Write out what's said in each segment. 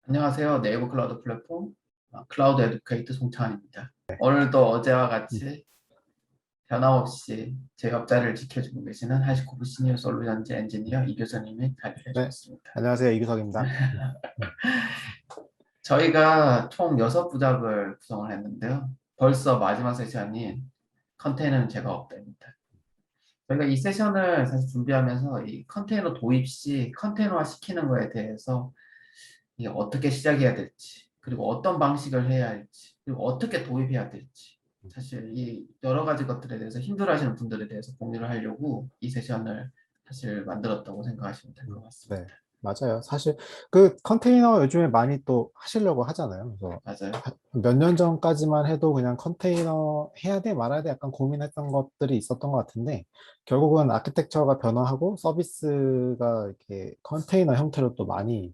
안녕하세요. 네이버 클라우드 플랫폼 클라우드 에듀케이터 송창환입니다. 오늘도 어제와 같이 변함없이 제 옆자리를 지켜주고 계시는 하시코프 시니어 솔루션즈 엔지니어 이교수님이 자리해 네, 주셨습니다. 안녕하세요. 이규석입니다. 저희가 총 6부작을 구성을 했는데요. 벌써 마지막 세션인 컨테이너는 제가 없답니다. 저희가 이 세션을 사실 준비하면서 이 컨테이너 도입 시 컨테이너화 시키는 거에 대해서 이게 어떻게 시작해야 될지, 그리고 어떤 방식을 해야 할지, 그리고 어떻게 도입해야 될지, 사실 이 여러 가지 것들에 대해서 힘들어하시는 분들에 대해서 공유를 하려고 이 세션을 사실 만들었다고 생각하시면 될 것 네, 같습니다. 맞아요. 사실 그 컨테이너 요즘에 많이 또 하시려고 하잖아요. 그래서 맞아요. 몇 년 전까지만 해도 그냥 컨테이너 해야 돼 말아야 돼 약간 고민했던 것들이 있었던 것 같은데 결국은 아키텍처가 변화하고 서비스가 이렇게 컨테이너 형태로 또 많이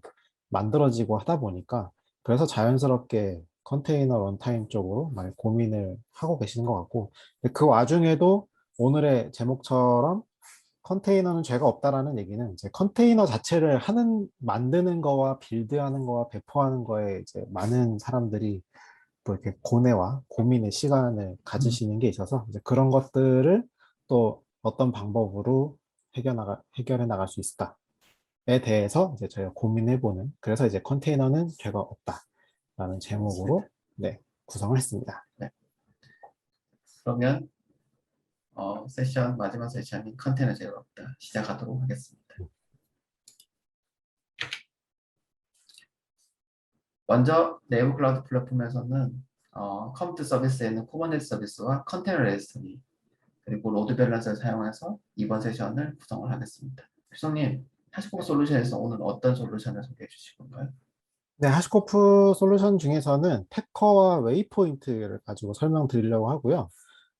만들어지고 하다 보니까 그래서 자연스럽게 컨테이너 런타임 쪽으로 많이 고민을 하고 계시는 것 같고 그 와중에도 오늘의 제목처럼 컨테이너는 죄가 없다라는 얘기는 이제 컨테이너 자체를 만드는 거와 빌드하는 거와 배포하는 거에 이제 많은 사람들이 또 이렇게 고뇌와 고민의 시간을 음, 가지시는 게 있어서 이제 그런 것들을 또 어떤 방법으로 해결해 나갈 수 있을까에 대해서 이제 저희가 고민해보는 그래서 이제 컨테이너는 죄가 없다라는 제목으로 맞습니다. 네, 구성을 했습니다. 네. 그러면 세션 마지막 세션인 컨테이너 제로 없다 시작하도록 하겠습니다. 먼저 네이버 클라우드 플랫폼에서는 컴퓨터 서비스에 있는 쿠버네티스 서비스와 컨테이너 레지스트리 그리고 로드 밸런스를 사용해서 이번 세션을 구성을 하겠습니다. 교수님, 하시코 솔루션에서 오늘 어떤 솔루션을 소개해 주실 건가요? 네, 하시코프 솔루션 중에서는 패커와 웨이포인트를 가지고 설명드리려고 하고요.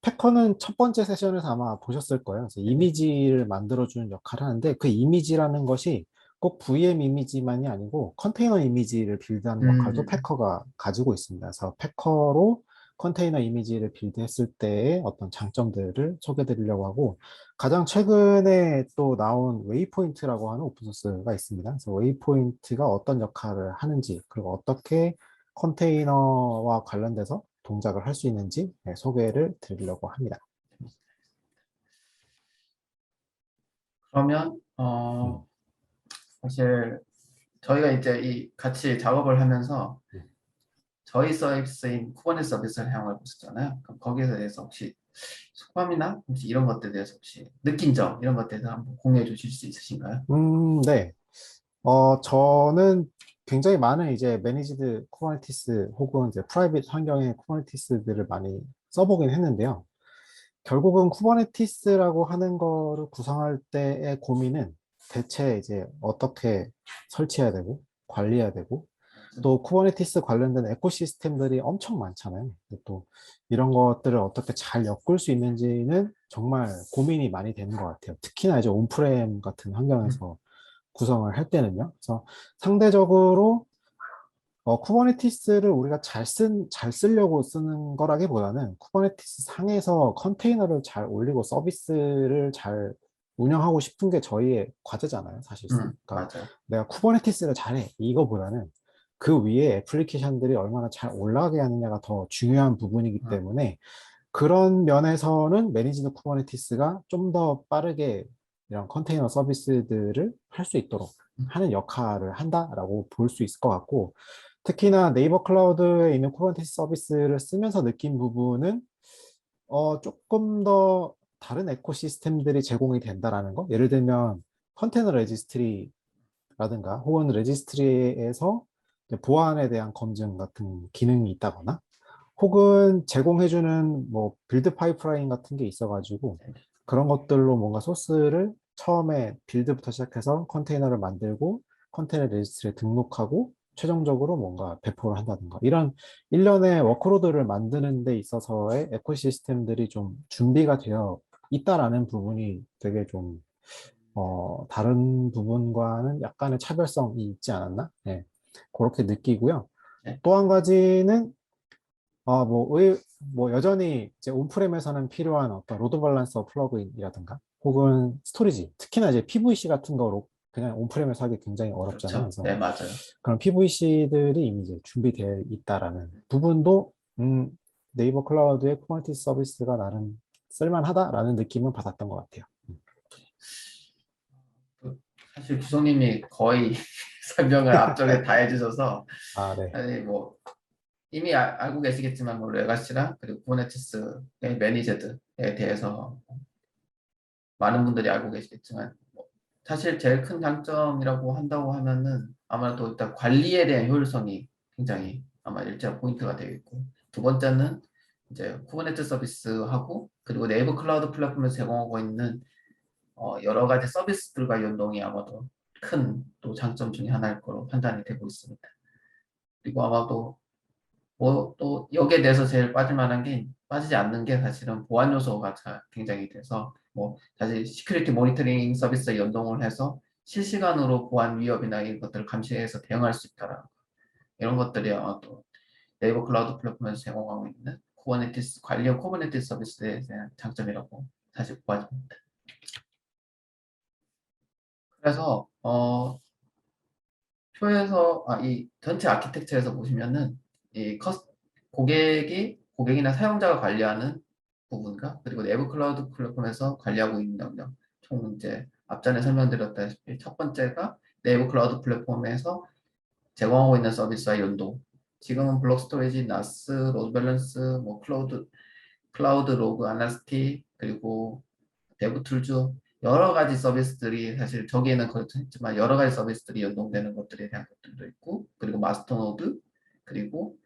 패커는 첫 번째 세션에서 아마 보셨을 거예요. 그래서 네. 이미지를 만들어주는 역할을 하는데 그 이미지라는 것이 꼭 VM 이미지만이 아니고 컨테이너 이미지를 빌드하는 역할도 음, 패커가 가지고 있습니다. 그래서 패커로 컨테이너 이미지를 빌드했을 때의 어떤 장점들을 소개해 드리려고 하고 가장 최근에 또 나온 웨이포인트라고 하는 오픈소스가 있습니다. 그래서 웨이포인트가 어떤 역할을 하는지, 그리고 어떻게 컨테이너와 관련돼서 동작을 할 수 있는지 네, 소개를 드리려고 합니다. 그러면 음, 사실 저희가 이제 이 같이 작업을 하면서 음. 저희 서비스인 쿠버네티스 서비스를 사용하고 있었잖아요. 그럼 거기에 대해서 혹시 소감이나 혹시 이런 것들에 대해서 혹시 느낀 점 이런 것들에 대해서 한번 공유해 주실 수 있으신가요? 네. 저는 굉장히 많은 이제 매니지드 쿠버네티스 혹은 이제 프라이빗 환경의 쿠버네티스들을 많이 써보긴 했는데요. 결국은 쿠버네티스라고 하는 거를 구성할 때의 고민은 대체 이제 어떻게 설치해야 되고 관리해야 되고 또 쿠버네티스 관련된 에코시스템들이 엄청 많잖아요. 근데 또 이런 것들을 어떻게 잘 엮을 수 있는지는 정말 고민이 많이 되는 것 같아요. 특히나 이제 온프렘 같은 음, 환경에서 구성을 할 때는요. 그래서 상대적으로 쿠버네티스를 우리가 잘 쓰려고 쓰는 거라기보다는 쿠버네티스 상에서 컨테이너를 잘 올리고 서비스를 잘 운영하고 싶은 게 저희의 과제잖아요, 사실상. 그러니까 맞아요. 내가 쿠버네티스를 잘해. 이거보다는 그 위에 애플리케이션들이 얼마나 잘 올라가게 하느냐가 더 중요한 부분이기 음, 때문에 그런 면에서는 매니지드 쿠버네티스가 좀 더 빠르게 이런 컨테이너 서비스들을 할 수 있도록 음, 하는 역할을 한다라고 볼 수 있을 것 같고, 특히나 네이버 클라우드에 있는 쿠버네티스 서비스를 쓰면서 느낀 부분은 조금 더 다른 에코시스템들이 제공이 된다라는 거. 예를 들면 컨테이너 레지스트리라든가 혹은 레지스트리에서 보안에 대한 검증 같은 기능이 있다거나 혹은 제공해주는 뭐 빌드 파이프라인 같은 게 있어가지고 네. 그런 것들로 뭔가 소스를 처음에 빌드부터 시작해서 컨테이너를 만들고 컨테이너 레지스트리에 등록하고 최종적으로 뭔가 배포를 한다든가 이런 일련의 워크로드를 만드는 데 있어서의 에코시스템들이 좀 준비가 되어 있다라는 부분이 되게 좀 다른 부분과는 약간의 차별성이 있지 않았나? 네, 그렇게 느끼고요. 네. 또 한 가지는 뭐 여전히 이제 온프렘에서는 필요한 어떤 로드 밸런서 플러그인이라든가 혹은 스토리지, 특히나 이제 PVC 같은 거 그냥 온프렘에서 하기 굉장히 어렵잖아요. 그렇죠. 그래서 네, 맞아요. 그런 PVC들이 이미 이제 준비되어 있다라는 부분도 네이버 클라우드의 쿠버네티스 서비스가 나름 쓸만하다라는 느낌을 받았던 것 같아요. 그 사실 주성님이 거의 설명을 앞쪽에 다 해주셔서 아, 네. 아니 뭐 이미 알고 계시겠지만 뭐 레가시랑 그리고 쿠버네티스의 매니저드에 대해서 많은 분들이 알고 계시겠지만 뭐 사실 제일 큰 장점이라고 한다고 하면은 아마도 일단 관리에 대한 효율성이 굉장히 아마 일자 포인트가 되겠고 두 번째는 이제 쿠버네티스 서비스하고 그리고 네이버 클라우드 플랫폼에서 제공하고 있는 여러 가지 서비스들과 연동이 아마도 큰 또 장점 중에 하나일 거로 판단이 되고 있습니다. 그리고 아마도 뭐 또 여기에 대해서 제일 빠질만한 게 빠지지 않는 게 사실은 보안 요소가 굉장히 돼서 뭐 사실 시큐리티 모니터링 서비스에 연동을 해서 실시간으로 보안 위협이나 이런 것들을 감시해서 대응할 수 있다라는 거. 이런 것들이 아마도 네이버 클라우드 플랫폼에서 제공하고 있는 쿠버네티스 관련 쿠버네티스 서비스에 대한 장점이라고 사실 보아집니다. 그래서 표에서 이 전체 아키텍처에서 보시면은 이 고객이나 사용자가 관리하는 부분과 그리고 내부 클라우드 플랫폼에서 관리하고 있는 영역 총 이제 앞전에 설명드렸다시피 첫 번째가 내부 클라우드 플랫폼에서 제공하고 있는 서비스와 연동. 지금은 블록 스토리지, 나스, 로드 밸런스, 뭐 클라우드 로그 아나스티 그리고 데브 툴즈 여러 가지 서비스들이 사실 저기에는 그렇지만 여러 가지 서비스들이 연동되는 것들에 대한 것들도 있고 그리고 마스터 노드 그리고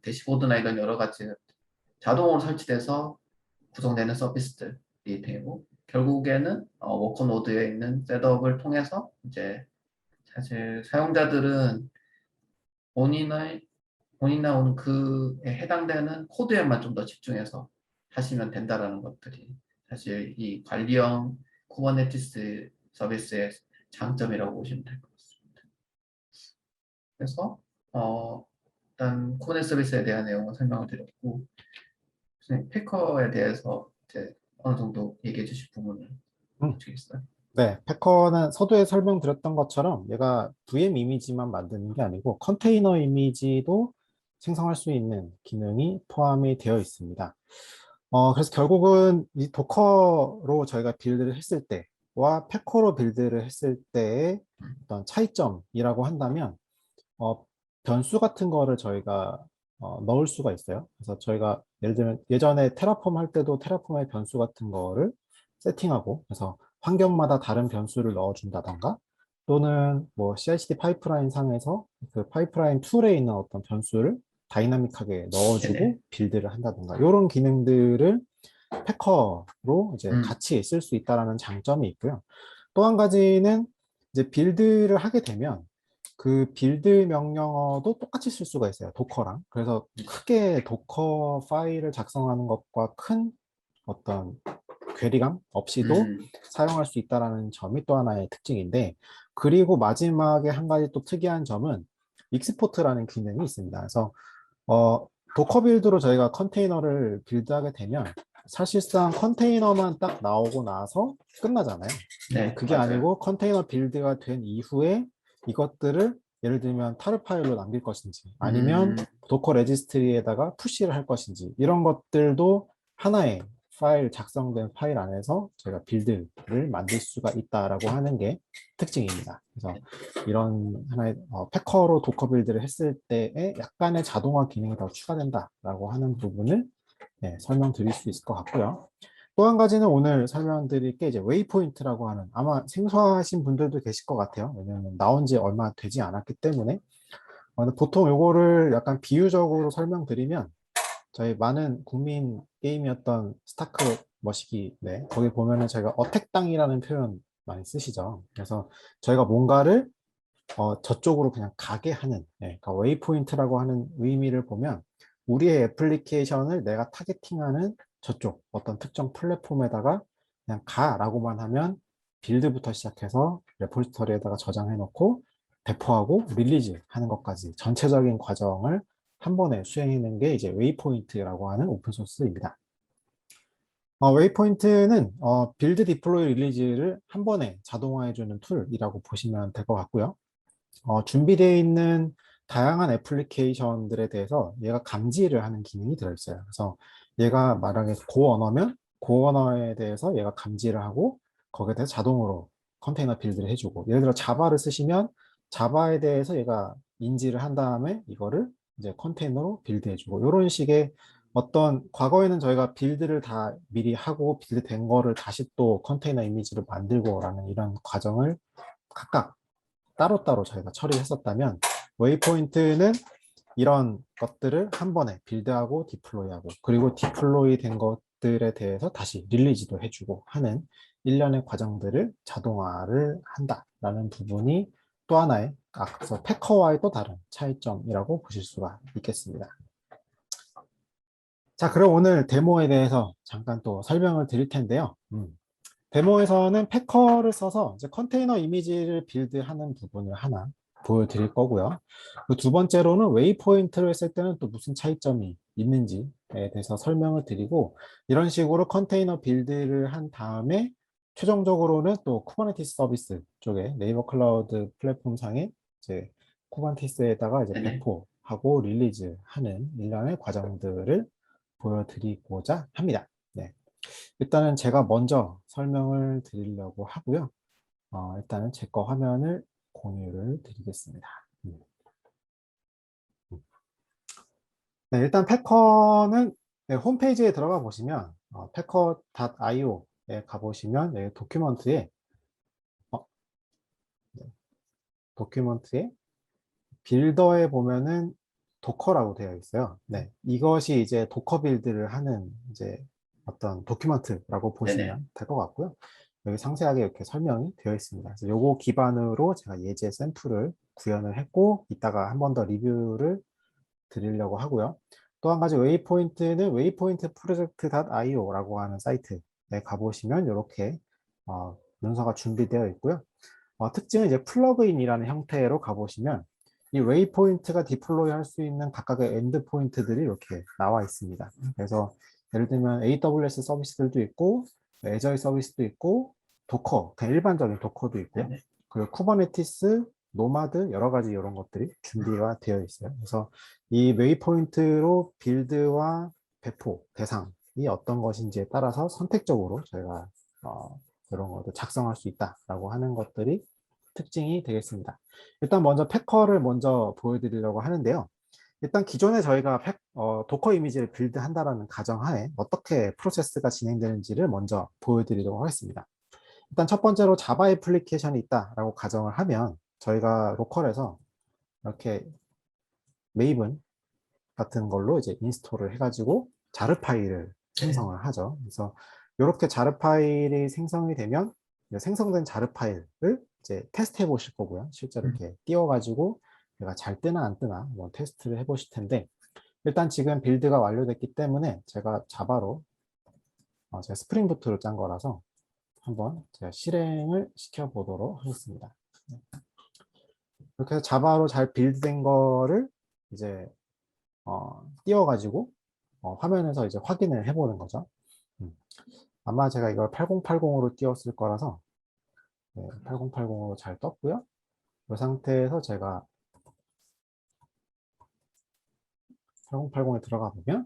대시보드나 이런 여러 가지 자동으로 설치돼서 구성되는 서비스들이 되고 결국에는 워커 노드에 있는 셋업을 통해서 이제 사실 사용자들은 본인의 본인 나오는 그에 해당되는 코드에만 좀 더 집중해서 하시면 된다라는 것들이 사실 이 관리형 쿠버네티스 서비스의 장점이라고 보시면 될 것 같습니다. 그래서 일단 쿠버네티스 서비스에 대한 내용을 설명을 드렸고 패커에 대해서 이제 어느 정도 얘기해 주실 부분을 음, 주겠어요? 네. 패커는 서두에 설명드렸던 것처럼 얘가 VM 이미지만 만드는 게 아니고 컨테이너 이미지도 생성할 수 있는 기능이 포함이 되어 있습니다. 그래서 결국은 이 도커로 저희가 빌드를 했을 때와 패커로 빌드를 했을 때의 어떤 차이점이라고 한다면, 어, 변수 같은 거를 저희가 넣을 수가 있어요. 그래서 저희가 예를 들면 예전에 테라폼 할 때도 테라폼의 변수 같은 거를 세팅하고, 그래서 환경마다 다른 변수를 넣어준다던가, 또는 뭐 CI/CD 파이프라인 상에서 그 파이프라인 툴에 있는 어떤 변수를 다이나믹하게 넣어주고 네네. 빌드를 한다던가, 이런 기능들을 패커로 이제 음, 같이 쓸 수 있다라는 장점이 있고요. 또 한 가지는 이제 빌드를 하게 되면 그 빌드 명령어도 똑같이 쓸 수가 있어요. 도커랑. 그래서 크게 도커 파일을 작성하는 것과 큰 어떤 괴리감 없이도 음, 사용할 수 있다는 점이 또 하나의 특징인데, 그리고 마지막에 한 가지 또 특이한 점은 익스포트라는 기능이 있습니다. 그래서 도커 빌드로 저희가 컨테이너를 빌드하게 되면 사실상 컨테이너만 딱 나오고 나서 끝나잖아요. 근데 네, 그게 맞아요. 아니고 컨테이너 빌드가 된 이후에 이것들을 예를 들면 타르 파일로 남길 것인지 아니면 음, 도커 레지스트리에다가 푸시를 할 것인지 이런 것들도 하나의 파일 작성된 파일 안에서 저희가 빌드를 만들 수가 있다라고 하는 게 특징입니다. 그래서 이런 하나의 패커로 도커 빌드를 했을 때에 약간의 자동화 기능이 더 추가된다라고 하는 부분을 설명드릴 수 있을 것 같고요. 또 한 가지는 오늘 설명드릴 게 이제 웨이포인트라고 하는, 아마 생소하신 분들도 계실 것 같아요. 왜냐하면 나온 지 얼마 되지 않았기 때문에. 근데 보통 요거를 약간 비유적으로 설명드리면 저희 많은 국민 게임이었던 스타크 머시기, 네, 거기 보면은 저희가 어택당이라는 표현 많이 쓰시죠. 그래서 저희가 뭔가를 저쪽으로 그냥 가게 하는, 그러니까 웨이포인트라고 하는 의미를 보면 우리의 애플리케이션을 내가 타겟팅하는 저쪽 어떤 특정 플랫폼에다가 그냥 가라고만 하면 빌드부터 시작해서 레포지터리에다가 저장해 놓고 배포하고 릴리즈 하는 것까지 전체적인 과정을 한 번에 수행하는 게 이제 웨이포인트라고 하는 오픈소스입니다. 웨이포인트는 빌드 디플로이 릴리즈를 한 번에 자동화해주는 툴이라고 보시면 될 것 같고요. 준비되어 있는 다양한 애플리케이션들에 대해서 얘가 감지를 하는 기능이 들어있어요. 그래서 얘가 만약에 고 언어면 고 언어에 대해서 얘가 감지를 하고 거기에 대해서 자동으로 컨테이너 빌드를 해주고, 예를 들어 자바를 쓰시면 자바에 대해서 얘가 인지를 한 다음에 이거를 이제 컨테이너로 빌드해주고, 이런 식의 어떤, 과거에는 저희가 빌드를 다 미리 하고 빌드된 거를 다시 또 컨테이너 이미지로 만들고 라는 이런 과정을 각각 따로따로 저희가 처리했었다면, 웨이포인트는 이런 것들을 한 번에 빌드하고 디플로이하고, 그리고 디플로이 된 것들에 대해서 다시 릴리즈도 해주고 하는 일련의 과정들을 자동화를 한다라는 부분이 또 하나의 앞서 패커와의 또 다른 차이점이라고 보실 수가 있겠습니다. 자, 그럼 오늘 데모에 대해서 잠깐 또 설명을 드릴 텐데요. 데모에서는 패커를 써서 이제 컨테이너 이미지를 빌드하는 부분을 하나 보여드릴 거고요. 그 두 번째로는 웨이포인트를 쓸 때는 또 무슨 차이점이 있는지에 대해서 설명을 드리고, 이런 식으로 컨테이너 빌드를 한 다음에 최종적으로는 또 쿠버네티스 서비스 쪽에 네이버 클라우드 플랫폼 상에 이제 쿠버네티스에다가 이제 네네. 배포하고 릴리즈하는 일련의 과정들을 보여드리고자 합니다. 네. 일단은 제가 먼저 설명을 드리려고 하고요. 일단은 제 거 화면을 공유를 드리겠습니다. 음. 네, 일단 패커는 네, 홈페이지에 들어가 보시면 packer.io에 가보시면 네, 어, 네, 도큐먼트에 빌더에 보면은 도커라고 되어 있어요. 네, 이것이 이제 도커 빌드를 하는 이제 어떤 도큐먼트라고 네네. 보시면 될 것 같고요. 여기 상세하게 이렇게 설명이 되어 있습니다. 그래서 요거 기반으로 제가 예제 샘플을 구현을 했고, 이따가 한 번 더 리뷰를 드리려고 하고요. 또 한 가지 웨이포인트는 웨이포인트 프로젝트.io라고 하는 사이트에 가보시면 이렇게 문서가 준비되어 있고요. 특징은 이제 플러그인이라는 형태로 가보시면 이 웨이포인트가 디플로이 할 수 있는 각각의 엔드 포인트들이 이렇게 나와 있습니다. 그래서 예를 들면 AWS 서비스들도 있고, 애저의 서비스도 있고, 도커, 그냥 일반적인 도커도 있고요. 네네. 그리고 쿠버네티스, 노마드 여러 가지 이런 것들이 준비가 되어 있어요. 그래서 이 웨이포인트로 빌드와 배포 대상이 어떤 것인지에 따라서 선택적으로 저희가 이런 것도 작성할 수 있다라고 하는 것들이 특징이 되겠습니다. 일단 먼저 패커를 먼저 보여드리려고 하는데요. 일단 기존에 저희가 도커 이미지를 빌드한다라는 가정하에 어떻게 프로세스가 진행되는지를 먼저 보여드리도록 하겠습니다. 일단 첫 번째로 자바 애플리케이션이 있다라고 가정을 하면 저희가 로컬에서 이렇게 메이븐 같은 걸로 이제 인스톨을 해가지고 자르 파일을 네네. 생성을 하죠. 그래서 이렇게 자르 파일이 생성이 되면 생성된 자르 파일을 이제 테스트 해 보실 거고요. 실제로 음. 이렇게 띄워가지고 얘가 잘 뜨나 안 뜨나 한번 테스트를 해 보실 텐데, 일단 지금 빌드가 완료됐기 때문에 제가 자바로 제가 스프링 부트로 짠 거라서 한번 제가 실행을 시켜 보도록 하겠습니다. 이렇게 해서 자바로 잘 빌드된 거를 이제 띄워가지고 화면에서 이제 확인을 해보는 거죠. 음. 아마 제가 이걸 8080으로 띄웠을 거라서 8080으로 잘 떴고요. 이 상태에서 제가 8080에 들어가 보면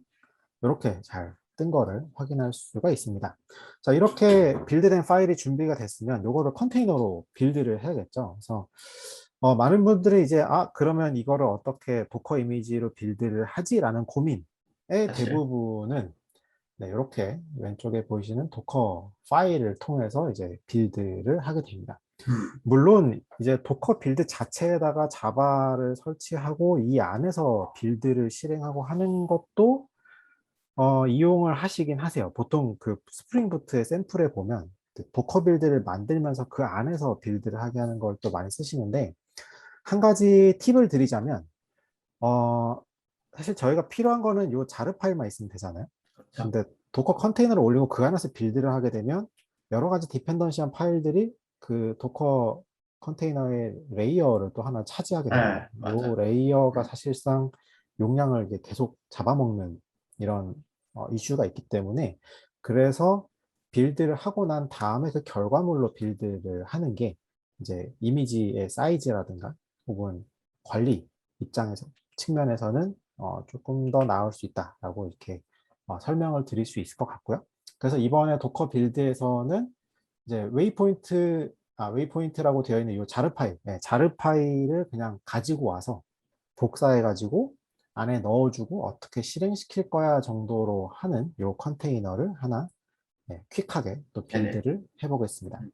이렇게 잘 뜬 거를 확인할 수가 있습니다. 자, 이렇게 빌드된 파일이 준비가 됐으면 이거를 컨테이너로 빌드를 해야겠죠. 그래서 많은 분들이 이제 그러면 이거를 어떻게 도커 이미지로 빌드를 하지라는 고민의 사실. 대부분은 네, 이렇게 왼쪽에 보이시는 도커 파일을 통해서 이제 빌드를 하게 됩니다. 음. 물론 이제 도커 빌드 자체에다가 자바를 설치하고 이 안에서 빌드를 실행하고 하는 것도 이용을 하시긴 하세요. 보통 그 스프링 부트의 샘플에 보면 그 도커 빌드를 만들면서 그 안에서 빌드를 하게 하는 걸 또 많이 쓰시는데, 한 가지 팁을 드리자면 어, 사실 저희가 필요한 거는 요 자르 파일만 있으면 되잖아요. 그렇죠. 근데 도커 컨테이너를 올리고 그 안에서 빌드를 하게 되면 여러 가지 디펜던시한 파일들이 그 도커 컨테이너의 레이어를 또 하나 차지하게 됩니다. 네, 요 맞아요. 레이어가 사실상 용량을 이게 계속 잡아먹는 이런 이슈가 있기 때문에 그래서 빌드를 하고 난 다음에 그 결과물로 빌드를 하는 게 이제 이미지의 사이즈라든가 혹은 관리 입장에서 측면에서는 조금 더 나을 수 있다라고 이렇게 설명을 드릴 수 있을 것 같고요. 그래서 이번에 도커 빌드에서는 이제 웨이포인트라고 되어 있는 이 자르 파일, 자르 파일을 그냥 가지고 와서 복사해가지고 안에 넣어주고 어떻게 실행시킬 거야 정도로 하는 이 컨테이너를 하나 퀵하게 또 네네. 빌드를 해보겠습니다. 음,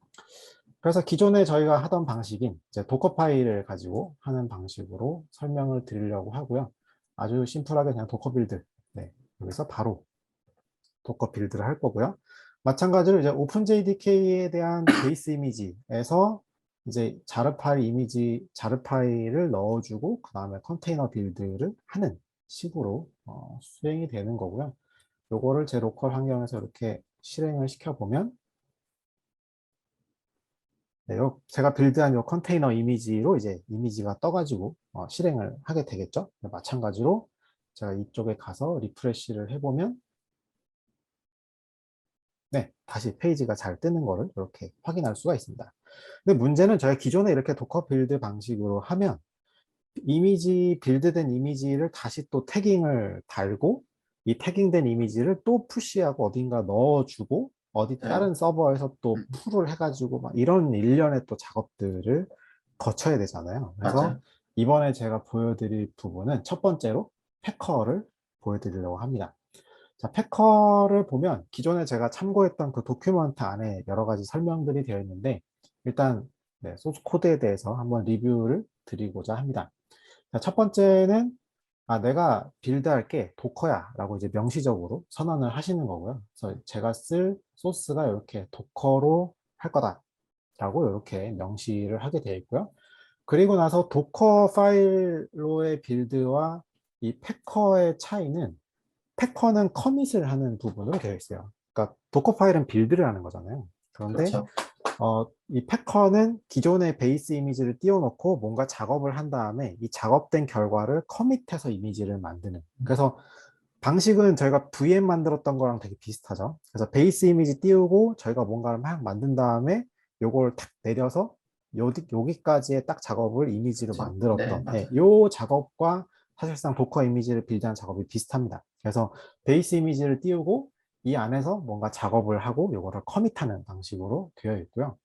그래서 기존에 저희가 하던 방식인 이제 도커 파일을 가지고 하는 방식으로 설명을 드리려고 하고요. 아주 심플하게 그냥 도커 빌드, 여기서 바로 도커 빌드를 할 거고요. 마찬가지로 이제 오픈JDK에 대한 베이스 이미지에서 이제 자르 파일 이미지, 자르 파일을 넣어주고 그 다음에 컨테이너 빌드를 하는 식으로 수행이 되는 거고요. 요거를 제 로컬 환경에서 이렇게 실행을 시켜보면 제가 빌드한 요 컨테이너 이미지로 이제 이미지가 떠가지고 실행을 하게 되겠죠. 마찬가지로 제가 이쪽에 가서 리프레시를 해보면 다시 페이지가 잘 뜨는 거를 이렇게 확인할 수가 있습니다. 근데 문제는 저희 기존에 이렇게 도커 빌드 방식으로 하면 빌드된 이미지를 다시 또 태깅을 달고 이 태깅된 이미지를 또 푸시하고 어딘가 넣어주고 어디 맞아요. 다른 서버에서 또 음, 풀을 해가지고 막 이런 일련의 또 작업들을 거쳐야 되잖아요. 그래서 맞아요. 이번에 제가 보여드릴 부분은 첫 번째로 패커를 보여드리려고 합니다. 자, 패커를 보면 기존에 제가 참고했던 그 도큐먼트 안에 여러 가지 설명들이 되어 있는데 일단 소스 코드에 대해서 한번 리뷰를 드리고자 합니다. 자, 첫 번째는 내가 빌드할 게 도커야 라고 이제 명시적으로 선언을 하시는 거고요. 그래서 제가 쓸 소스가 이렇게 도커로 할 거다 라고 이렇게 명시를 하게 되어 있고요. 그리고 나서 도커 파일로의 빌드와 이 패커의 차이는 패커는 커밋을 하는 부분으로 되어 있어요. 그러니까 도커 파일은 빌드를 하는 거잖아요. 그런데 그렇죠. 이 패커는 기존의 베이스 이미지를 띄워놓고 뭔가 작업을 한 다음에 이 작업된 결과를 커밋해서 이미지를 만드는. 그래서 방식은 저희가 VM 만들었던 거랑 되게 비슷하죠. 그래서 베이스 이미지 띄우고 저희가 뭔가를 막 만든 다음에 요걸 탁 내려서 여기까지의 딱 작업을 이미지로 그렇죠. 네, 만들었던 맞아요. 요 작업과 사실상 도커 이미지를 빌드한 작업이 비슷합니다. 그래서 베이스 이미지를 띄우고 이 안에서 뭔가 작업을 하고 요거를 커밋하는 방식으로 되어 있고요.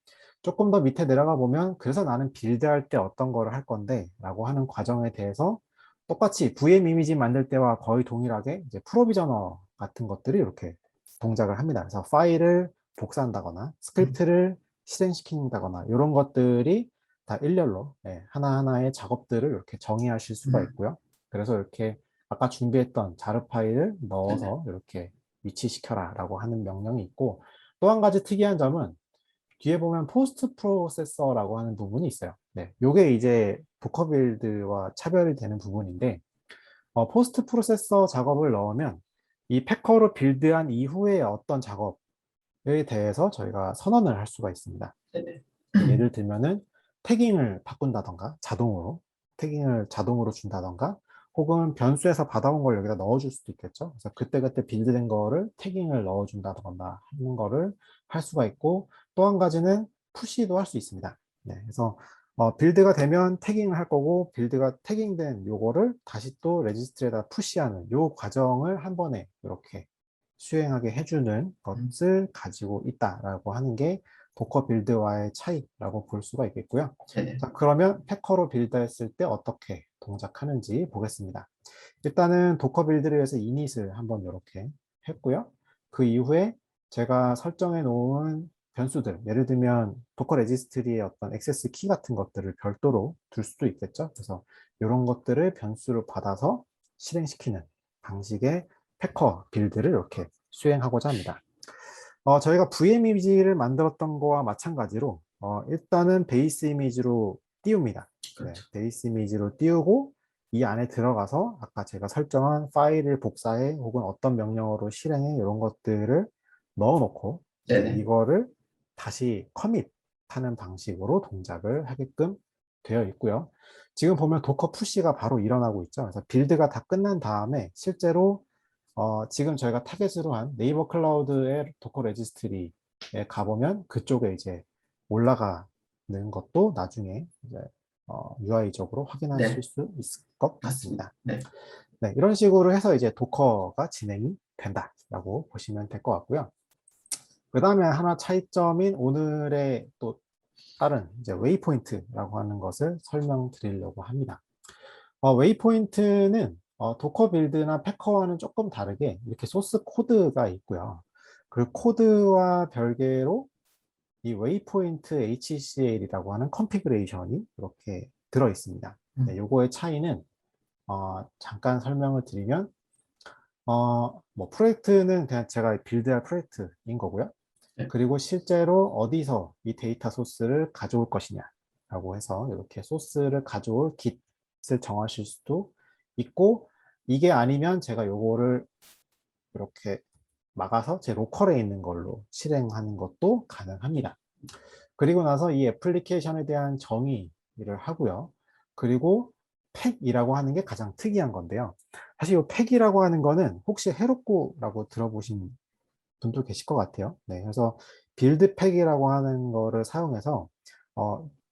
조금 더 밑에 내려가 보면 그래서 나는 빌드할 때 어떤 거를 할 건데 라고 하는 과정에 대해서 똑같이 VM 이미지 만들 때와 거의 동일하게 이제 프로비저너 같은 것들이 이렇게 동작을 합니다. 그래서 파일을 복사한다거나 음, 스크립트를 실행시킨다거나 이런 것들이 다 일렬로 하나하나의 작업들을 이렇게 정의하실 수가 음, 있고요. 그래서 이렇게 아까 준비했던 자르 파일을 네네. 넣어서 이렇게 위치시켜라 라고 하는 명령이 있고 또 한 가지 특이한 점은 뒤에 보면 포스트 프로세서라고 하는 부분이 있어요. 요게 이제 도커 빌드와 차별이 되는 부분인데 포스트 프로세서 작업을 넣으면 이 패커로 빌드한 이후에 어떤 작업에 대해서 저희가 선언을 할 수가 있습니다. 네네. 예를 들면은 태깅을 바꾼다던가 태깅을 자동으로 준다던가 혹은 변수에서 받아온 걸 여기다 넣어줄 수도 있겠죠. 그래서 그때그때 빌드된 거를 태깅을 넣어준다던가 하는 거를 할 수가 있고 또 한 가지는 푸시도 할 수 있습니다. 그래서 빌드가 되면 태깅을 할 거고 빌드가 태깅된 요거를 다시 또 레지스트리에다 푸시하는 요 과정을 한 번에 이렇게 수행하게 해주는 음, 것을 가지고 있다라고 하는 게 도커 빌드와의 차이라고 볼 수가 있겠고요. 네네. 자, 그러면 패커로 빌드했을 때 어떻게 동작하는지 보겠습니다. 일단은 도커 빌드를 위해서 이닛을 한번 이렇게 했고요. 그 이후에 제가 설정해 놓은 변수들, 예를 들면 도커 레지스트리의 어떤 액세스 키 같은 것들을 별도로 둘 수도 있겠죠. 그래서 이런 것들을 변수로 받아서 실행시키는 방식의 패커 빌드를 이렇게 수행하고자 합니다. 저희가 VM 이미지를 만들었던 거와 마찬가지로 일단은 베이스 이미지로 띄웁니다. 그렇죠. 베이스 이미지로 띄우고 이 안에 들어가서 아까 제가 설정한 파일을 복사해 혹은 어떤 명령어로 실행해 이런 것들을 넣어놓고 이제 네네. 이거를 다시 커밋하는 방식으로 동작을 하게끔 되어 있고요. 지금 보면 도커 푸시가 바로 일어나고 있죠. 그래서 빌드가 다 끝난 다음에 실제로 지금 저희가 타겟으로 한 네이버 클라우드의 도커 레지스트리에 가보면 그쪽에 이제 올라가는 것도 나중에 이제 UI적으로 확인하실 네, 수 있을 것 맞습니다. 같습니다. 네, 네, 이런 식으로 해서 이제 도커가 진행이 된다라고 보시면 될 것 같고요. 그 다음에 하나 차이점인 오늘의 또 다른 이제 웨이포인트라고 하는 것을 설명드리려고 합니다. 웨이포인트는 도커 빌드나 패커와는 조금 다르게 이렇게 소스 코드가 있고요. 그 코드와 별개로 이 웨이포인트 HCL이라고 하는 컨피그레이션이 이렇게 들어 있습니다. 네, 음, 요거의 차이는 잠깐 설명을 드리면 뭐 프로젝트는 그냥 제가 빌드할 프로젝트인 거고요. 네, 그리고 실제로 어디서 이 데이터 소스를 가져올 것이냐라고 해서 이렇게 소스를 가져올 깃을 정하실 수도 있고, 이게 아니면 제가 요거를 이렇게 막아서 제 로컬에 있는 걸로 실행하는 것도 가능합니다. 그리고 나서 이 애플리케이션에 대한 정의를 하고요. 그리고 팩이라고 하는 게 가장 특이한 건데요. 사실 이 팩이라고 하는 거는 혹시 헤로쿠라고 들어보신 분도 계실 것 같아요. 네, 그래서 빌드 팩이라고 하는 거를 사용해서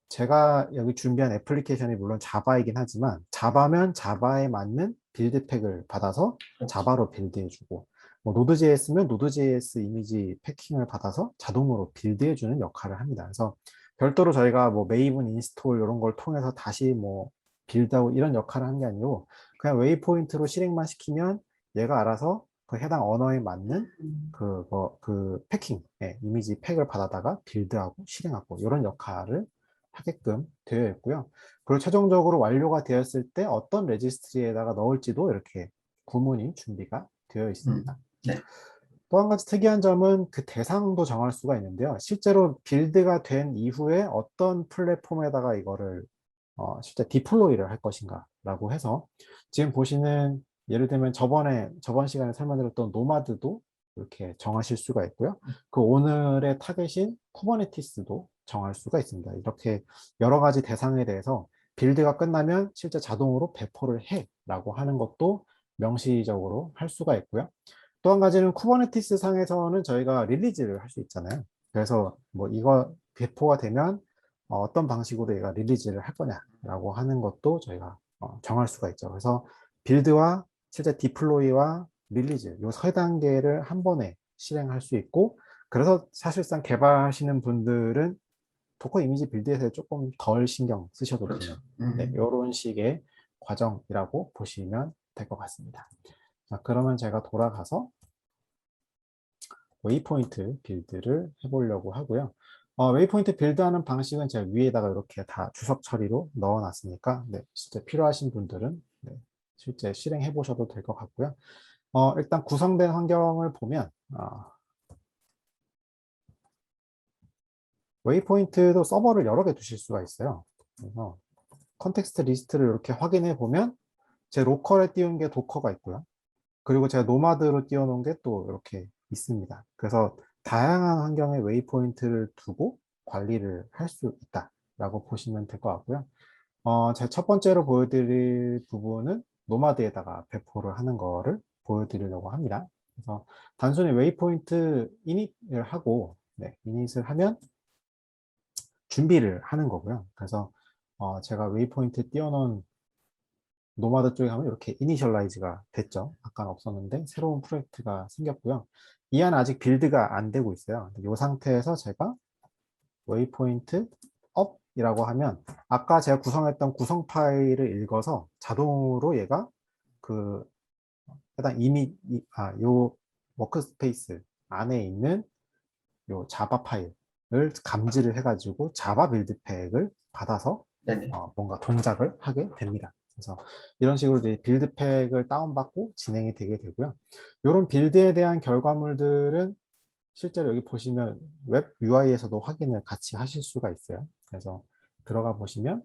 제가 여기 준비한 애플리케이션이 물론 자바이긴 하지만 자바면 자바에 맞는 빌드 팩을 받아서 그렇죠. 자바로 빌드해주고, 뭐 노드.js면 노드.js 이미지 패킹을 받아서 자동으로 빌드해주는 역할을 합니다. 그래서 별도로 저희가 뭐 메이븐 인스톨 이런 걸 통해서 다시 뭐 빌드하고 이런 역할을 하는 게 아니고 그냥 웨이포인트로 실행만 시키면 얘가 알아서 그 해당 언어에 맞는 그 패킹, 이미지 팩을 받아다가 빌드하고 실행하고 이런 역할을 하게끔 되어 있고요. 그리고 최종적으로 완료가 되었을 때 어떤 레지스트리에다가 넣을지도 이렇게 구문이 준비가 되어 있습니다. 네, 또 한 가지 특이한 점은 그 대상도 정할 수가 있는데요. 실제로 빌드가 된 이후에 어떤 플랫폼에다가 이거를 실제 디플로이를 할 것인가 라고 해서 지금 보시는 예를 들면 저번 시간에 설명드렸던 노마드도 이렇게 정하실 수가 있고요. 그 오늘의 타겟인 쿠버네티스도 정할 수가 있습니다. 이렇게 여러 가지 대상에 대해서 빌드가 끝나면 실제 자동으로 배포를 해 라고 하는 것도 명시적으로 할 수가 있고요. 또 한 가지는 쿠버네티스 상에서는 저희가 릴리즈를 할 수 있잖아요. 그래서 뭐 이거 배포가 되면 어떤 방식으로 얘가 릴리즈를 할 거냐라고 하는 것도 저희가 정할 수가 있죠. 그래서 빌드와 실제 디플로이와 릴리즈 요 세 단계를 한 번에 실행할 수 있고, 그래서 사실상 개발하시는 분들은 도커 이미지 빌드에서 조금 덜 신경 쓰셔도 그렇죠. 되는, 네, 이런 식의 과정이라고 보시면 될 것 같습니다. 자, 그러면 제가 돌아가서 웨이포인트 빌드를 해보려고 하고요. 웨이포인트 빌드하는 방식은 제가 위에다가 이렇게 다 주석 처리로 넣어놨으니까, 네, 진짜 필요하신 분들은 네, 실제 실행해 보셔도 될 것 같고요. 일단 구성된 환경을 보면 웨이포인트도 서버를 여러 개 두실 수가 있어요. 그래서 컨텍스트 리스트를 이렇게 확인해 보면 제 로컬에 띄운 게 도커가 있고요. 그리고 제가 노마드로 띄워놓은 게 또 이렇게 있습니다. 그래서 다양한 환경에 웨이포인트를 두고 관리를 할 수 있다라고 보시면 될 것 같고요. 제가 첫 번째로 보여드릴 부분은 노마드에다가 배포를 하는 거를 보여드리려고 합니다. 그래서 단순히 웨이포인트 이닛을 하고, 네, 이닛을 하면 준비를 하는 거고요. 그래서 제가 웨이포인트 띄워놓은 노마드 쪽에 가면 이렇게 이니셜라이즈가 됐죠. 아까는 없었는데 새로운 프로젝트가 생겼고요. 이 안에 아직 빌드가 안 되고 있어요. 이 상태에서 제가 웨이포인트 업이라고 하면 아까 제가 구성했던 구성 파일을 읽어서 자동으로 얘가 그 해당 요 워크스페이스 안에 있는 요 자바 파일을 감지를 해가지고 자바 빌드팩을 받아서 네네. 뭔가 동작을 하게 됩니다. 그래서 이런 식으로 이제 빌드팩을 다운받고 진행이 되게 되고요. 이런 빌드에 대한 결과물들은 실제로 여기 보시면 웹 UI에서도 확인을 같이 하실 수가 있어요. 그래서 들어가 보시면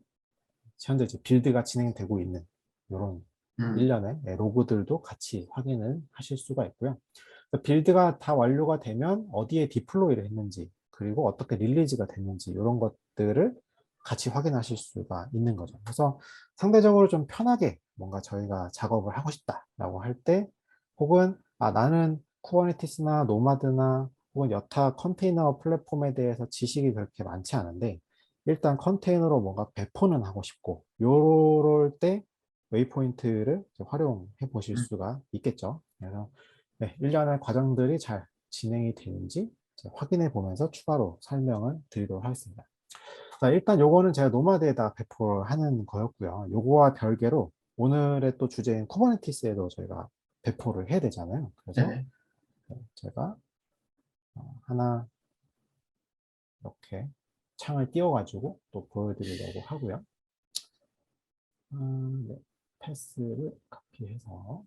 현재 이제 빌드가 진행되고 있는 이런 음, 일련의 로그들도 같이 확인을 하실 수가 있고요. 빌드가 다 완료가 되면 어디에 디플로이를 했는지, 그리고 어떻게 릴리즈가 됐는지 이런 것들을 같이 확인하실 수가 있는 거죠. 그래서 상대적으로 좀 편하게 뭔가 저희가 작업을 하고 싶다라고 할 때, 혹은 나는 쿠버네티스나 노마드나 혹은 여타 컨테이너 플랫폼에 대해서 지식이 그렇게 많지 않은데 일단 컨테이너로 뭔가 배포는 하고 싶고 요럴 때 웨이포인트를 이제 활용해 보실 음, 수가 있겠죠. 그래서 네, 일련의 과정들이 잘 진행이 되는지 이제 확인해 보면서 추가로 설명을 드리도록 하겠습니다. 자, 일단 요거는 제가 노마드에다 배포를 하는 거였고요. 요거와 별개로 오늘의 또 주제인 쿠버네티스에도 저희가 배포를 해야 되잖아요. 그래서 네네. 제가 하나 이렇게 창을 띄워가지고 또 보여드리려고 하고요. 네, 패스를 카피해서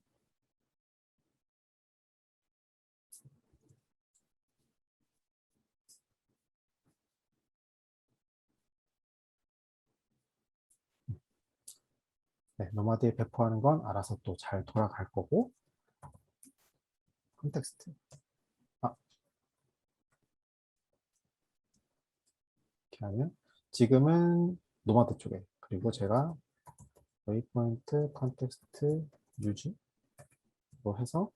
네, 노마드에 배포하는 건 알아서 또 잘 돌아갈 거고 컨텍스트 아, 이렇게 하면 지금은 노마드 쪽에 그리고 제가 웨이포인트 컨텍스트 유지로 해서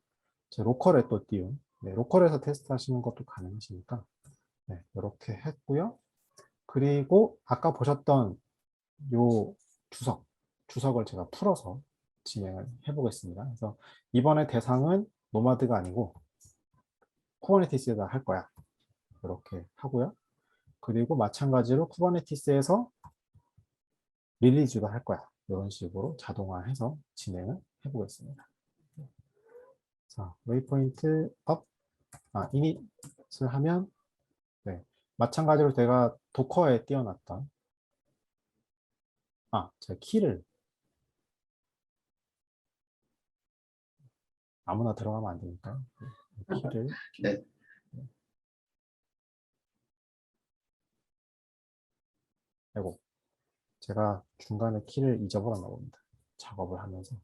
제 로컬에 또 띄운 네, 로컬에서 테스트 하시는 것도 가능하시니까 네, 이렇게 했고요. 그리고 아까 보셨던 요 주석을 제가 풀어서 진행을 해보겠습니다. 그래서 이번에 대상은 노마드가 아니고 쿠버네티스에다 할 거야. 이렇게 하고요. 그리고 마찬가지로 쿠버네티스에서 릴리즈도 할 거야. 이런 식으로 자동화해서 진행을 해보겠습니다. 자, 웨이포인트 업, 이닛을 하면 네, 마찬가지로 제가 도커에 띄워놨던 제 키를 아무나 들어가면 안 되니까 키를 네. 아이고 제가 중간에 키를 잊어버렸나 봅니다. 작업을 하면서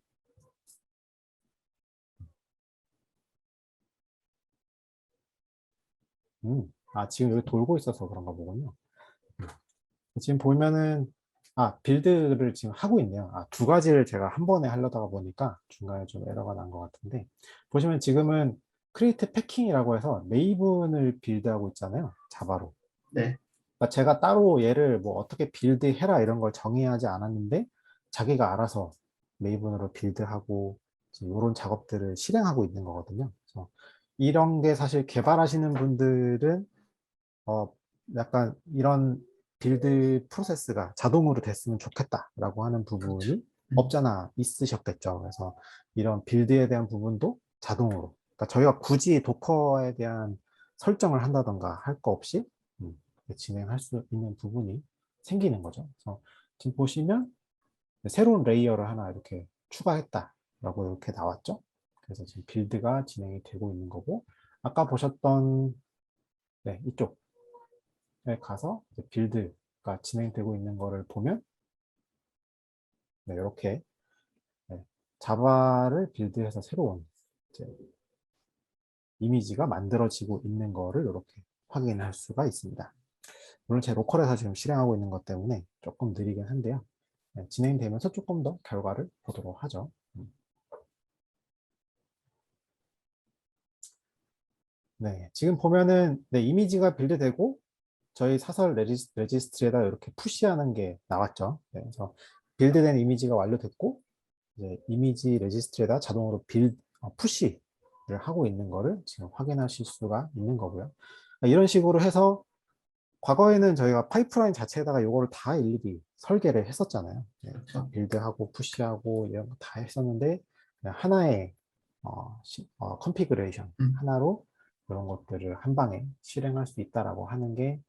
지금 여기 돌고 있어서 그런가 보군요. 지금 보면은 빌드를 지금 하고 있네요. 두 가지를 제가 한 번에 하려다가 보니까 중간에 좀 에러가 난 것 같은데 보시면 지금은 크리에이트 패킹이라고 해서 메이븐을 빌드하고 있잖아요. 자바로. 네. 그러니까 제가 따로 얘를 뭐 어떻게 빌드해라 이런 걸 정의하지 않았는데 자기가 알아서 메이븐으로 빌드하고 이런 작업들을 실행하고 있는 거거든요. 그래서 이런 게 사실 개발하시는 분들은 어, 약간 이런 빌드 프로세스가 자동으로 됐으면 좋겠다라고 하는 그렇죠. 부분이 없잖아 있으셨겠죠. 그래서 이런 빌드에 대한 부분도 자동으로. 그러니까 저희가 굳이 도커에 대한 설정을 한다던가 할 거 없이 진행할 수 있는 부분이 생기는 거죠. 그래서 지금 보시면 새로운 레이어를 하나 이렇게 추가했다라고 이렇게 나왔죠. 그래서 지금 빌드가 진행이 되고 있는 거고 아까 보셨던 이쪽 가서 빌드가 진행되고 있는 거를 보면 이렇게 자바를 빌드해서 새로운 이제 이미지가 만들어지고 있는 거를 이렇게 확인할 수가 있습니다. 물론 제 로컬에서 지금 실행하고 있는 것 때문에 조금 느리긴 한데요. 진행되면서 조금 더 결과를 보도록 하죠. 네, 지금 보면은 이미지가 빌드되고 저희 사설 레지스트리에다 이렇게 푸시하는 게 나왔죠. 그래서 빌드된 이미지가 완료됐고 이제 이미지 레지스트리에다 자동으로 푸시를 하고 있는 거를 지금 확인하실 수가 있는 거고요. 이런 식으로 해서 과거에는 저희가 파이프라인 자체에다가 이거를 다 일일이 설계를 했었잖아요. 그렇죠. 빌드하고 푸시하고 이런 거 다 했었는데 그냥 하나의 컨피그레이션 음, 하나로 이런 것들을 한 방에 실행할 수 있다라고 하는 게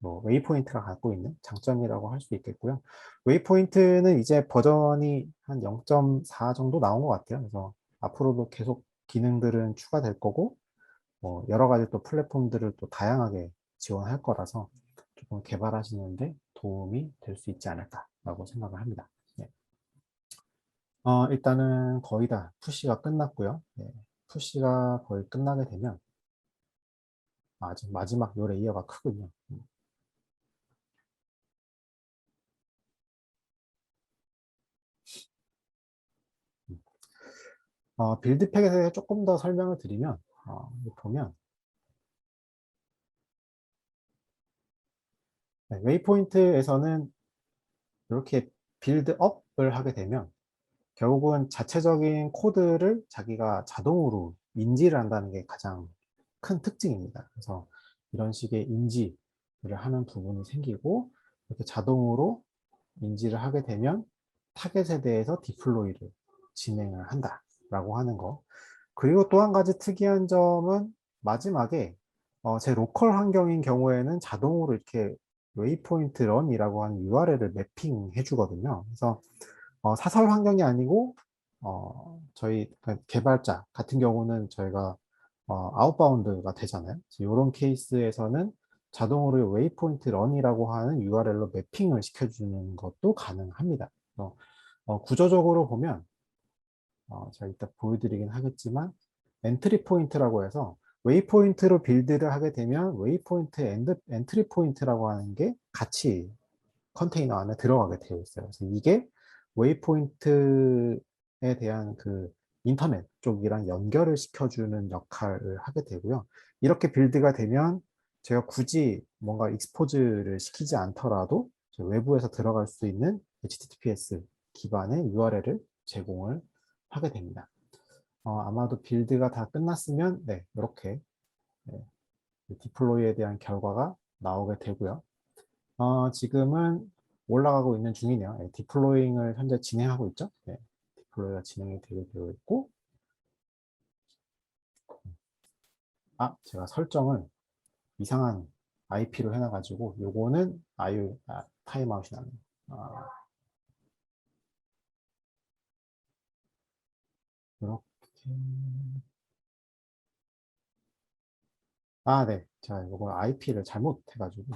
뭐 웨이포인트가 갖고 있는 장점이라고 할 수 있겠고요. 웨이포인트는 이제 버전이 한 0.4 정도 나온 것 같아요. 그래서 앞으로도 계속 기능들은 추가될 거고 뭐 여러 가지 또 플랫폼들을 또 다양하게 지원할 거라서 조금 개발하시는데 도움이 될 수 있지 않을까라고 생각을 합니다. 네. 일단은 거의 다 푸시가 끝났고요. 푸시가 거의 끝나게 되면 아직 마지막 요 레이어가 크군요. 빌드팩에 대해 조금 더 설명을 드리면, 여기 보면, 네, 웨이포인트에서는 이렇게 빌드업을 하게 되면 결국은 자체적인 코드를 자기가 자동으로 인지를 한다는 게 가장 큰 특징입니다. 그래서 이런 식의 인지를 하는 부분이 생기고 이렇게 자동으로 인지를 하게 되면 타겟에 대해서 디플로이를 진행을 한다라고 하는 거. 그리고 또 한 가지 특이한 점은 마지막에 제 로컬 환경인 경우에는 자동으로 이렇게 웨이포인트 런이라고 하는 URL을 매핑해 주거든요. 그래서 사설 환경이 아니고 저희 개발자 같은 경우는 저희가 아웃바운드가 되잖아요. 이런 케이스에서는 자동으로 웨이포인트 런이라고 하는 URL로 매핑을 시켜주는 것도 가능합니다. 그래서 구조적으로 보면 제가 이따 보여드리긴 하겠지만 엔트리 포인트라고 해서 웨이포인트로 빌드를 하게 되면 웨이포인트 엔트리 포인트라고 하는 게 같이 컨테이너 안에 들어가게 되어 있어요. 그래서 이게 웨이포인트에 대한 그 인터넷 쪽이랑 연결을 시켜주는 역할을 하게 되고요. 이렇게 빌드가 되면 제가 굳이 뭔가 익스포즈를 시키지 않더라도 외부에서 들어갈 수 있는 HTTPS 기반의 URL을 제공을 하게 됩니다. 아마도 빌드가 다 끝났으면 네, 이렇게 네, 디플로이에 대한 결과가 나오게 되고요. 지금은 올라가고 있는 중이네요. 네, 디플로잉을 현재 진행하고 있죠. 네, 디플로이가 진행이 되어 있고, 제가 설정을 이상한 IP로 해놔가지고, 요거는 타임아웃이 나네요. 이렇게. 네. 자, 요거 IP를 잘못해가지고.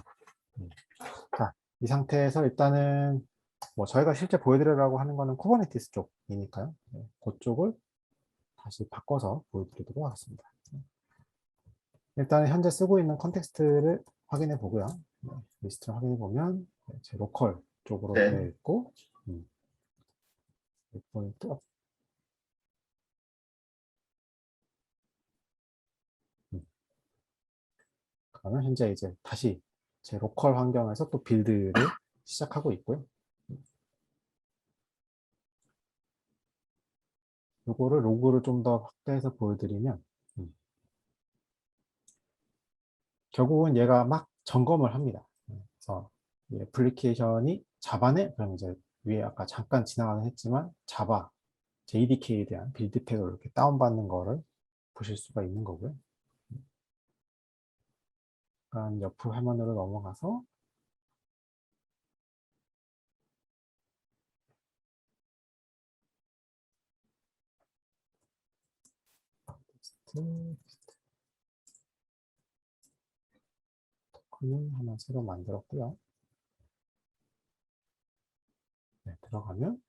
자, 이 상태에서 일단은 뭐 저희가 실제 보여드리려고 하는 거는 쿠버네티스 쪽이니까요. 네, 그쪽을 다시 바꿔서 보여드리도록 하겠습니다. 일단 현재 쓰고 있는 컨텍스트를 확인해 보고요. 네, 리스트를 확인해 보면 제 로컬 쪽으로 되어 네. 있고 포인트 그러면 현재 이제 다시 제 로컬 환경에서 또 빌드를 시작하고 있고요. 이거를 로그를 좀 더 확대해서 보여드리면 결국은 얘가 막 점검을 합니다. 그래서 이 애플리케이션이 자바네? 그럼 이제 위에 아까 잠깐 지나가긴 했지만 자바 JDK에 대한 빌드팩을 이렇게 다운받는 거를 보실 수가 있는 거고요. 약간 옆으로 화면으로 넘어가서 텍스트 토큰을 하나 새로 만들었고요. 네, 들어가면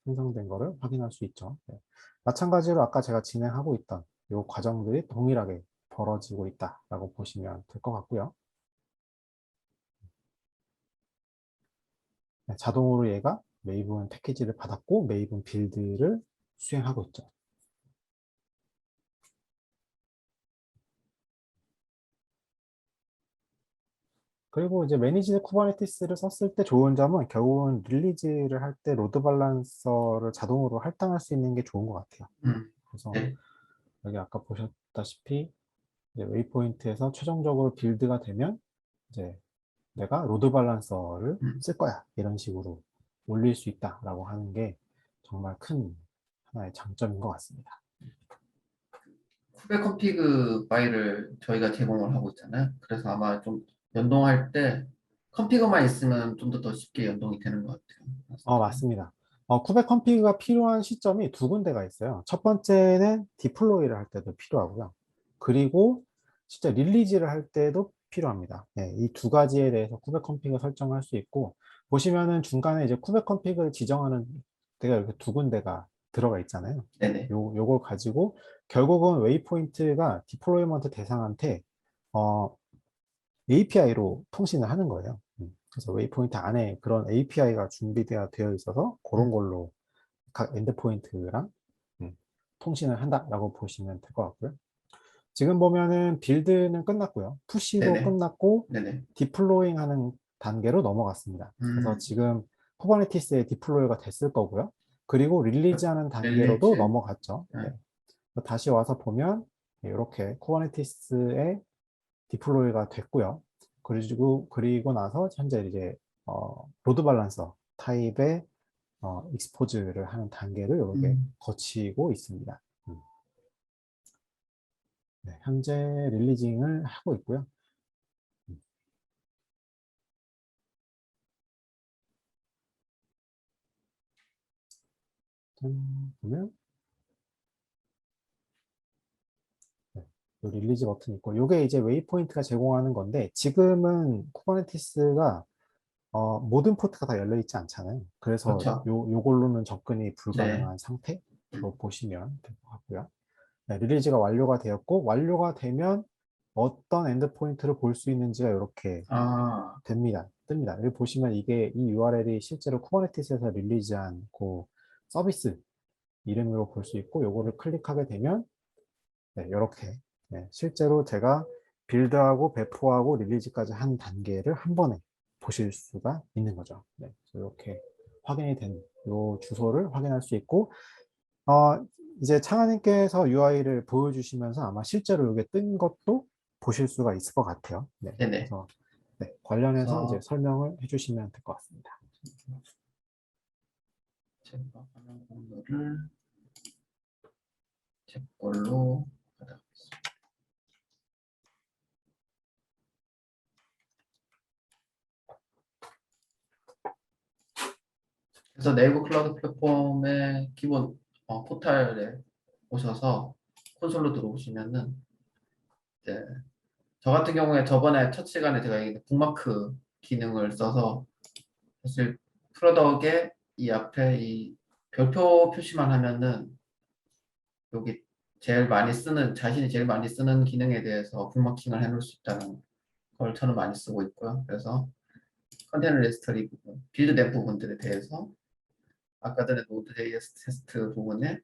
생성된 거를 확인할 수 있죠. 네. 마찬가지로 아까 제가 진행하고 있던 이 과정들이 동일하게 벌어지고 있다라고 보시면 될 것 같고요. 네, 자동으로 얘가 메이븐 패키지를 받았고 메이븐 빌드를 수행하고 있죠. 그리고 이제 매니지드 쿠버네티스를 썼을 때 좋은 점은 결국은 릴리즈를 할 때 로드 밸런서를 자동으로 할당할 수 있는 게 좋은 것 같아요. 그래서 네. 여기 아까 보셨다시피 이제 웨이포인트에서 최종적으로 빌드가 되면 이제 내가 로드 밸런서를 음. 쓸 거야 이런 식으로 올릴 수 있다라고 하는 게 정말 큰 하나의 장점인 것 같습니다. 쿠베 컨피그 파일을 저희가 제공을 하고 있잖아요. 그래서 아마 좀 연동할 때 컨피그만 있으면 좀 더 쉽게 연동이 되는 것 같아요. 맞습니다. 쿠베 컴피그가 필요한 시점이 두 군데가 있어요. 첫 번째는 디플로이를 할 때도 필요하고요. 그리고 진짜 릴리즈를 할 때도 필요합니다. 네, 이 두 가지에 대해서 쿠베 컴피그 설정할 수 있고 보시면은 중간에 이제 쿠베 컴피그를 지정하는 데가 이렇게 두 군데가 들어가 있잖아요. 네네. 요걸 가지고 결국은 웨이포인트가 디플로이먼트 대상한테 API로 통신을 하는 거예요. 그래서 웨이포인트 안에 그런 API가 준비되어 있어서 그런 음. 걸로 각 엔드포인트랑 통신을 한다라고 보시면 될 것 같고요. 지금 보면은 빌드는 끝났고요. 푸시도 네네. 끝났고 네네. 디플로잉 하는 단계로 넘어갔습니다. 그래서 음, 지금 쿠버네티스에 디플로이가 됐을 거고요. 그리고 릴리즈하는 단계로도 릴리즈. 넘어갔죠. 네. 네. 다시 와서 보면 이렇게 쿠버네티스에 디플로이가 됐고요. 그리고 나서 현재 이제 로드 밸런서 타입의 익스포즈를 하는 단계를 이렇게 음, 거치고 있습니다. 네, 현재 릴리징을 하고 있고요. 보면 네, 요 릴리즈 버튼 있고 요게 이제 웨이포인트가 제공하는 건데 지금은 쿠버네티스가 모든 포트가 다 열려 있지 않잖아요. 그래서 그렇죠. 요걸로는 접근이 네. 불가능한 상태로 음. 보시면 될 것 같고요. 네, 릴리즈가 완료가 되었고 완료가 되면 어떤 엔드포인트를 볼 수 있는지가 이렇게 아, 됩니다. 뜹니다. 여기 보시면 이게 이 URL이 실제로 쿠버네티스에서 릴리즈한 그 서비스 이름으로 볼 수 있고 요거를 클릭하게 되면 네, 이렇게 실제로 제가 빌드하고 배포하고 릴리즈까지 한 단계를 한 번에 보실 수가 있는 거죠. 네, 이렇게 확인이 된 요 주소를 확인할 수 있고 이제 창하님께서 UI를 보여주시면서 아마 실제로 이게 뜬 것도 보실 수가 있을 것 같아요. 네, 네네. 그래서 네, 관련해서 이제 그래서 설명을 해주시면 될 것 같습니다. 제가 하는 공유를 제 걸로 받아보겠습니다. 그래서 네이버 클라우드 플랫폼의 기본 포탈에 오셔서 콘솔로 들어오시면은 이제 저 같은 경우에 저번에 첫 시간에 제가 이 북마크 기능을 써서 사실 프로덕에 이 앞에 이 별표 표시만 하면은 여기 제일 많이 쓰는 자신이 제일 많이 쓰는 기능에 대해서 북마킹을 해놓을 수 있다는 걸 저는 많이 쓰고 있고요. 그래서 컨테이너 레지스터리 부분, 빌드된 부분들에 대해서 아까 전에 노드.js 테스트 부분에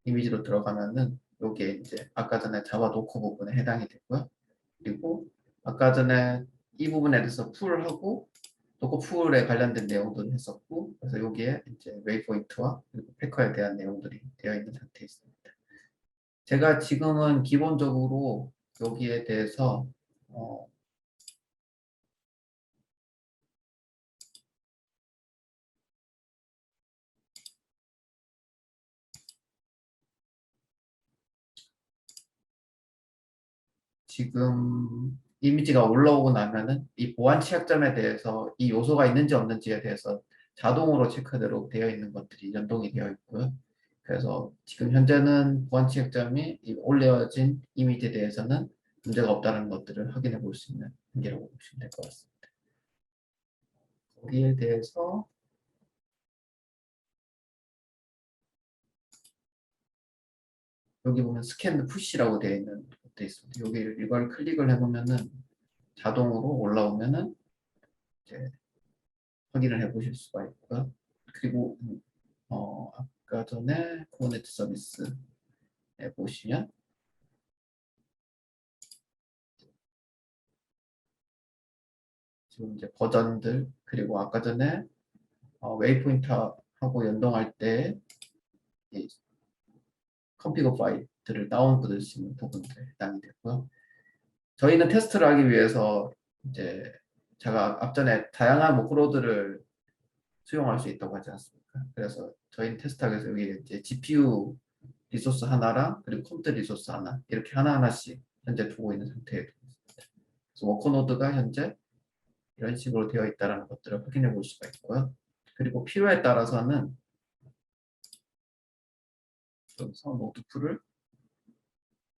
이미지로 들어가면은 여기에 이제 아까 전에 자바 노코 부분에 해당이 되고요. 그리고 아까 전에 이 부분에 대해서 풀하고 노코 풀에 관련된 내용들을 했었고 그래서 여기에 이제 웨이포인트와 그리고 패커에 대한 내용들이 되어 있는 상태에 있습니다. 제가 지금은 기본적으로 여기에 대해서 어, 지금 이미지가 올라오고 나면은 이 보안 취약점에 대해서 이 요소가 있는지 없는지에 대해서 자동으로 체크대로 되어 있는 것들이 연동이 되어 있고요. 그래서 지금 현재는 보안 취약점이 이 올려진 이미지에 대해서는 문제가 없다는 것들을 확인해 볼 수 있는 단계라고 보시면 될 것 같습니다. 거기에 대해서 여기 보면 스캔 푸시라고 되어 있는 것도 있습니다. 여기 이걸 클릭을 해보면은 자동으로 올라오면은 이제 확인을 해 보실 수가 있고요. 그리고 아까 전에 쿠버네트 서비스에 보시면 지금 이제 버전들 그리고 아까 전에 웨이포인터하고 연동할 때 이 컨피그 파일들을 다운받을 수 있는 부분들에 해당이 되고요. 저희는 테스트를 하기 위해서 이제 제가 앞전에 다양한 워크로드를 수용할 수 있다고 하지 않습니까? 그래서 저희는 테스트하기 위해서 여기 이제 GPU 리소스 하나랑 그리고 컴퓨터 리소스 하나 이렇게 하나하나씩 현재 두고 있는 상태에 있습니다. 그래서 워커노드가 현재 이런 식으로 되어 있다는 것들을 확인해 볼 수가 있고요. 그리고 필요에 따라서는 여기서 노드풀을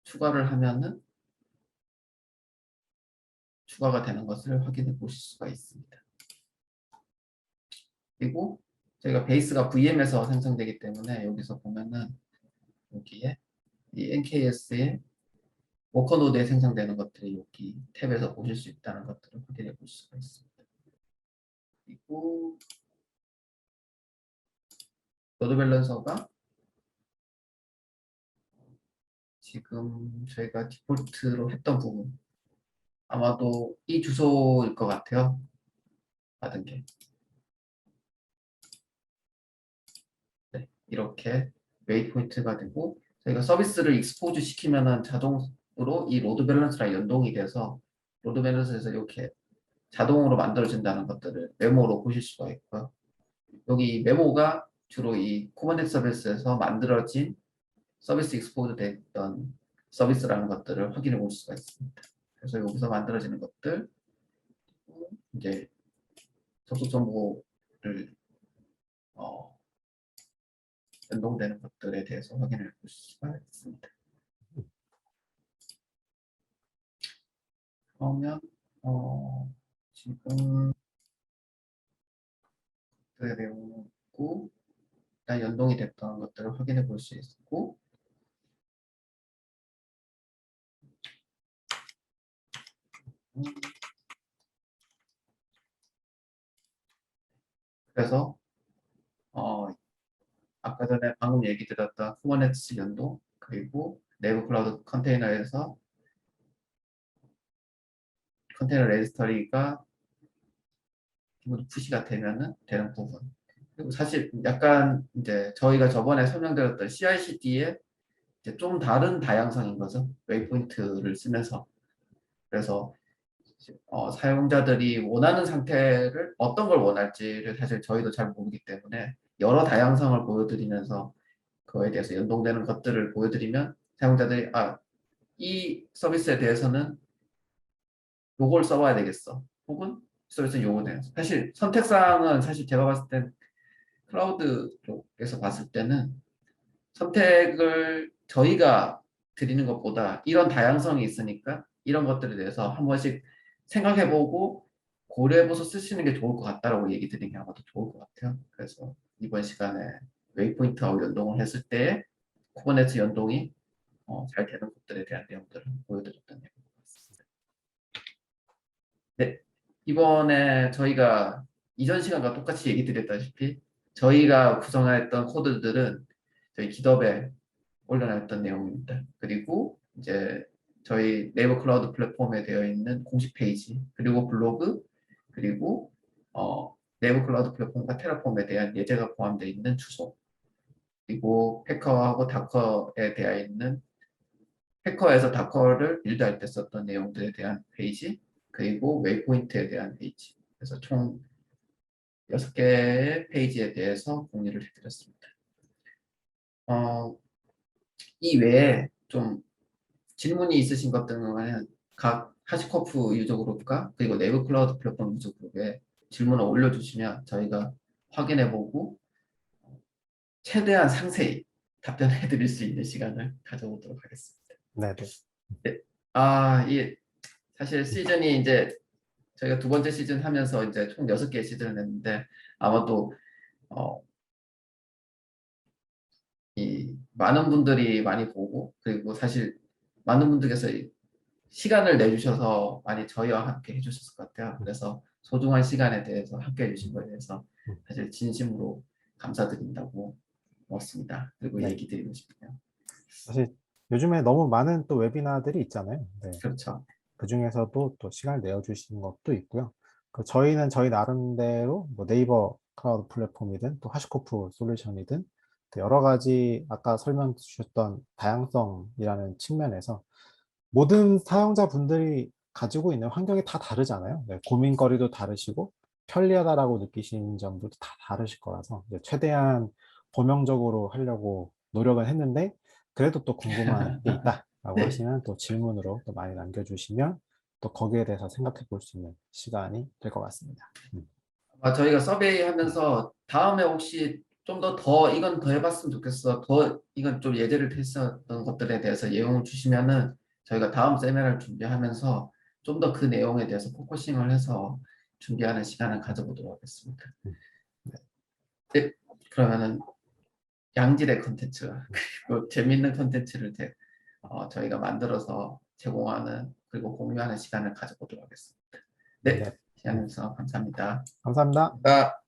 추가를 하면은 추가가 되는 것을 확인해 보실 수가 있습니다. 그리고 저희가 베이스가 VM에서 생성되기 때문에 여기서 보면은 여기에 이 NKS의 워커노드에 생성되는 것들이 여기 탭에서 보실 수 있다는 것들을 확인해 볼 수가 있습니다. 그리고 로드 밸런서가 지금 저희가 디폴트로 했던 부분 아마도 이 주소일 것 같아요. 받은 게. 네, 이렇게 웨이포인트가 되고 저희가 서비스를 익스포즈 시키면은 자동으로 이 로드 밸런스랑 연동이 돼서 로드 밸런스에서 이렇게 자동으로 만들어진다는 것들을 메모로 보실 수가 있고요. 여기 메모가 주로 이 쿠버네티스 서비스에서 만들어진 서비스 익스포즈 됐던 서비스라는 것들을 확인해 볼 수가 있습니다. 그래서 여기서 만들어지는 것들 이제 접속 정보를 연동되는 것들에 대해서 확인해 볼 수가 있습니다. 그러면 지금 그에 내용고 일단 연동이 됐던 것들을 확인해 볼 수 있고 그래서 아까 전에 방금 얘기 드렸던 쿠버네티스 연동 그리고 내부 클라우드 컨테이너에서 컨테이너 레지스터리가 기본 푸시가 되면은 되는 부분. 그리고 사실 약간 이제 저희가 저번에 설명드렸던 CI/CD의 이제 좀 다른 다양성인 거죠. 웨이포인트를 쓰면서. 그래서 사용자들이 원하는 상태를 어떤 걸 원할지를 사실 저희도 잘 모르기 때문에 여러 다양성을 보여드리면서 그거에 대해서 연동되는 것들을 보여드리면 사용자들이 이 서비스에 대해서는 요걸 써봐야 되겠어. 혹은 서비스는 요거네. 사실 선택사항은 사실 제가 봤을 땐 클라우드 쪽에서 봤을 때는 선택을 저희가 드리는 것보다 이런 다양성이 있으니까 이런 것들에 대해서 한 번씩 생각해보고 고려해보서 쓰시는 게 좋을 것 같다라고 얘기 드리는 게 아마도 좋을 것 같아요. 그래서 이번 시간에 웨이포인트하고 연동을 했을 때 쿠버네티스 연동이 잘 되는 것들에 대한 내용들을 보여드렸던 내용 같습니다. 네, 이번에 저희가 이전 시간과 똑같이 얘기 드렸다시피 저희가 구성했던 코드들은 저희 기덥에 올려놨던 내용입니다. 그리고 이제 저희 네이버 클라우드 플랫폼에 되어 있는 공식 페이지, 그리고 블로그, 그리고 네이버 클라우드 플랫폼과 테라폼에 대한 예제가 포함되어 있는 주소, 그리고 패커하고 다커에 되어 있는 패커에서 다커를 빌드할 때 썼던 내용들에 대한 페이지, 그리고 웨이포인트에 대한 페이지. 그래서 총 6개의 페이지에 대해서 공유를 해드렸습니다. 이 외에 좀 질문이 있으신 것들은 각 하시코프 유저 그룹과 그리고 네이버 클라우드 플랫폼 유저 그룹에 질문을 올려주시면 저희가 확인해보고 최대한 상세히 답변해 드릴 수 있는 시간을 가져보도록 하겠습니다. 네네. 네. 이 사실 시즌이 이제 저희가 두 번째 시즌 하면서 이제 총 6개의 시즌을 했는데 아마도 이 많은 분들이 많이 보고 그리고 사실 많은 분들께서 시간을 내주셔서 많이 저희와 함께 해주셨을 것 같아요. 그래서 소중한 시간에 대해서 함께 해주신 거에 대해서 사실 진심으로 감사드린다고 고맙습니다. 그리고 네. 얘기 드리고 싶네요. 사실 요즘에 너무 많은 또 웨비나들이 있잖아요. 네. 그렇죠. 그 중에서도 또 시간을 내어주신 것도 있고요. 저희는 저희 나름대로 뭐 네이버 클라우드 플랫폼이든 또 하시코프 솔루션이든 또 여러 가지 아까 설명 주셨던 다양성이라는 측면에서 모든 사용자분들이 가지고 있는 환경이 다 다르잖아요. 네, 고민거리도 다르시고 편리하다라고 느끼시는 점도 다 다르실 거라서 이제 최대한 범용적으로 하려고 노력은 했는데 그래도 또 궁금한 게 있다라고 네. 하시면 또 질문으로 또 많이 남겨주시면 또 거기에 대해서 생각해 볼 수 있는 시간이 될 것 같습니다. 저희가 서베이 하면서 다음에 혹시 좀 더 이건 더 해봤으면 좋겠어. 더 이건 좀 예제를 했었던 것들에 대해서 내용을 주시면은 저희가 다음 세미나를 준비하면서 좀 더 그 내용에 대해서 포커싱을 해서 준비하는 시간을 가져보도록 하겠습니다. 네. 네, 그러면은 양질의 컨텐츠 그리고 재밌는 컨텐츠를 저희가 만들어서 제공하는 그리고 공유하는 시간을 가져보도록 하겠습니다. 네, 네. 시간 내주셔서 감사합니다. 감사합니다. 감사합니다.